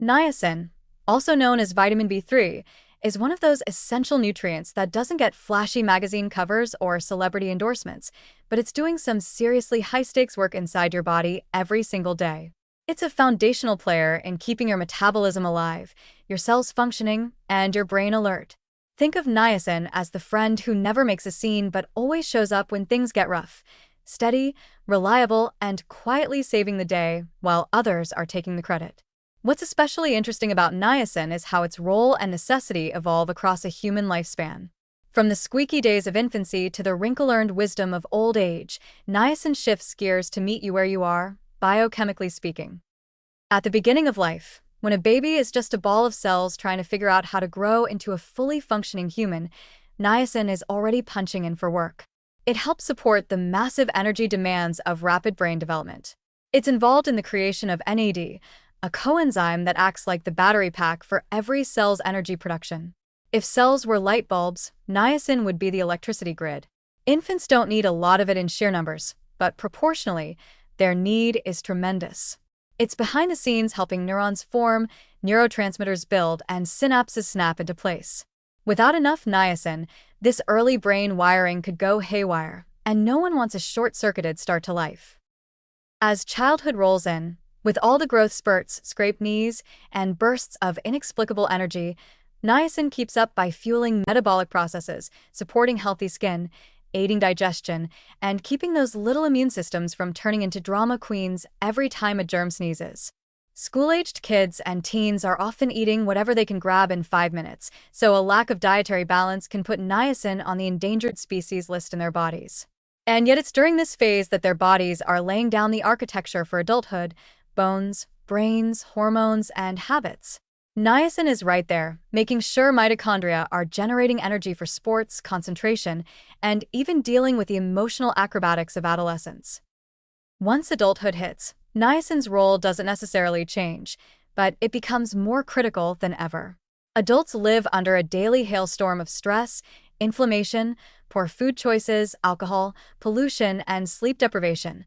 Niacin, also known as vitamin B3, is one of those essential nutrients that doesn't get flashy magazine covers or celebrity endorsements, but it's doing some seriously high-stakes work inside your body every single day. It's a foundational player in keeping your metabolism alive, your cells functioning, and your brain alert. Think of niacin as the friend who never makes a scene but always shows up when things get rough. Steady, reliable, and quietly saving the day while others are taking the credit. What's especially interesting about niacin is how its role and necessity evolve across a human lifespan. From the squeaky days of infancy to the wrinkle-earned wisdom of old age, niacin shifts gears to meet you where you are, biochemically speaking. At the beginning of life, when a baby is just a ball of cells trying to figure out how to grow into a fully functioning human, niacin is already punching in for work. It helps support the massive energy demands of rapid brain development. It's involved in the creation of NAD, a coenzyme that acts like the battery pack for every cell's energy production. If cells were light bulbs, niacin would be the electricity grid. Infants don't need a lot of it in sheer numbers, but proportionally, their need is tremendous. It's behind the scenes helping neurons form, neurotransmitters build, and synapses snap into place. Without enough niacin, this early brain wiring could go haywire, and no one wants a short-circuited start to life. As childhood rolls in, with all the growth spurts, scraped knees, and bursts of inexplicable energy, niacin keeps up by fueling metabolic processes, supporting healthy skin, aiding digestion, and keeping those little immune systems from turning into drama queens every time a germ sneezes. School-aged kids and teens are often eating whatever they can grab in 5 minutes, so a lack of dietary balance can put niacin on the endangered species list in their bodies. And yet it's during this phase that their bodies are laying down the architecture for adulthood: bones, brains, hormones, and habits. Niacin is right there, making sure mitochondria are generating energy for sports, concentration, and even dealing with the emotional acrobatics of adolescence. Once adulthood hits, niacin's role doesn't necessarily change, but it becomes more critical than ever. Adults live under a daily hailstorm of stress, inflammation, poor food choices, alcohol, pollution, and sleep deprivation,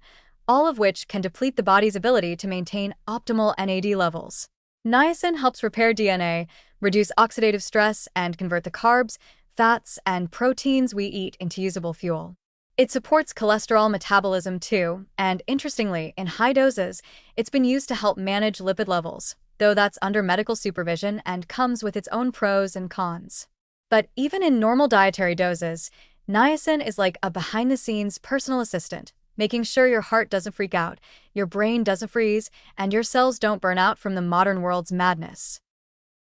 all of which can deplete the body's ability to maintain optimal NAD levels. Niacin helps repair DNA, reduce oxidative stress, and convert the carbs, fats, and proteins we eat into usable fuel. It supports cholesterol metabolism too, and interestingly, in high doses, it's been used to help manage lipid levels, though that's under medical supervision and comes with its own pros and cons. But even in normal dietary doses, niacin is like a behind-the-scenes personal assistant, making sure your heart doesn't freak out, your brain doesn't freeze, and your cells don't burn out from the modern world's madness.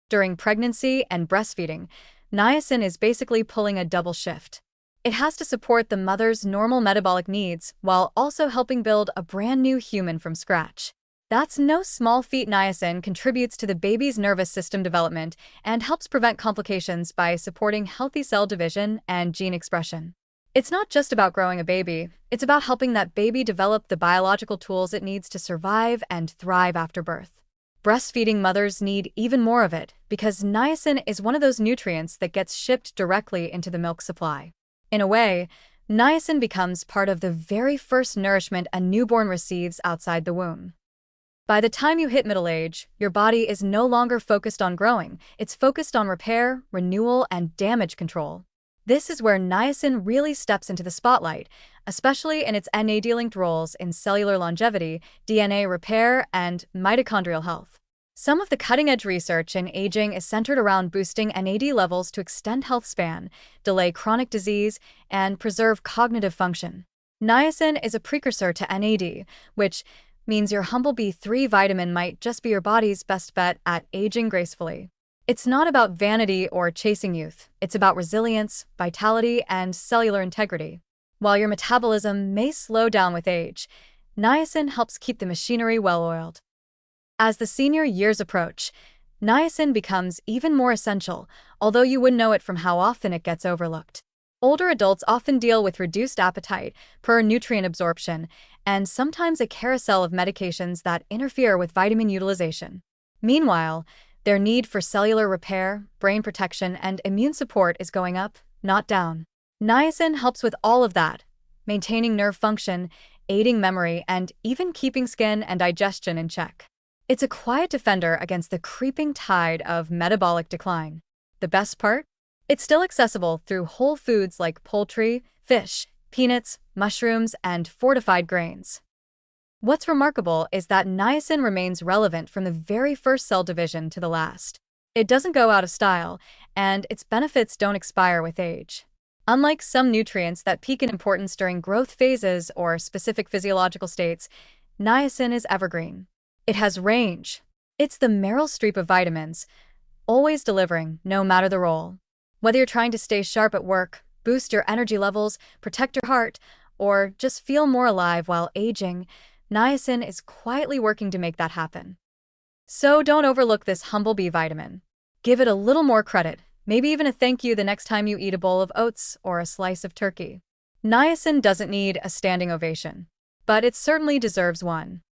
During pregnancy and breastfeeding, niacin is basically pulling a double shift. It has to support the mother's normal metabolic needs while also helping build a brand new human from scratch. That's no small feat. Niacin contributes to the baby's nervous system development and helps prevent complications by supporting healthy cell division and gene expression. It's not just about growing a baby, it's about helping that baby develop the biological tools it needs to survive and thrive after birth. Breastfeeding mothers need even more of it because niacin is one of those nutrients that gets shipped directly into the milk supply. In a way, niacin becomes part of the very first nourishment a newborn receives outside the womb. By the time you hit middle age, your body is no longer focused on growing, it's focused on repair, renewal, and damage control. This is where niacin really steps into the spotlight, especially in its NAD-linked roles in cellular longevity, DNA repair, and mitochondrial health. Some of the cutting-edge research in aging is centered around boosting NAD levels to extend health span, delay chronic disease, and preserve cognitive function. Niacin is a precursor to NAD, which means your humble B3 vitamin might just be your body's best bet at aging gracefully. It's not about vanity or chasing youth. It's about resilience, vitality, and cellular integrity. While your metabolism may slow down with age, niacin helps keep the machinery well-oiled. As the senior years approach, niacin becomes even more essential, although you wouldn't know it from how often it gets overlooked. Older adults often deal with reduced appetite, poor nutrient absorption, and sometimes a carousel of medications that interfere with vitamin utilization. Meanwhile, their need for cellular repair, brain protection, and immune support is going up, not down. Niacin helps with all of that, maintaining nerve function, aiding memory, and even keeping skin and digestion in check. It's a quiet defender against the creeping tide of metabolic decline. The best part? It's still accessible through whole foods like poultry, fish, peanuts, mushrooms, and fortified grains. What's remarkable is that niacin remains relevant from the very first cell division to the last. It doesn't go out of style, and its benefits don't expire with age. Unlike some nutrients that peak in importance during growth phases or specific physiological states, niacin is evergreen. It has range. It's the Meryl Streep of vitamins, always delivering, no matter the role. Whether you're trying to stay sharp at work, boost your energy levels, protect your heart, or just feel more alive while aging, niacin is quietly working to make that happen. So don't overlook this humble B vitamin. Give it a little more credit, maybe even a thank you the next time you eat a bowl of oats or a slice of turkey. Niacin doesn't need a standing ovation, but it certainly deserves one.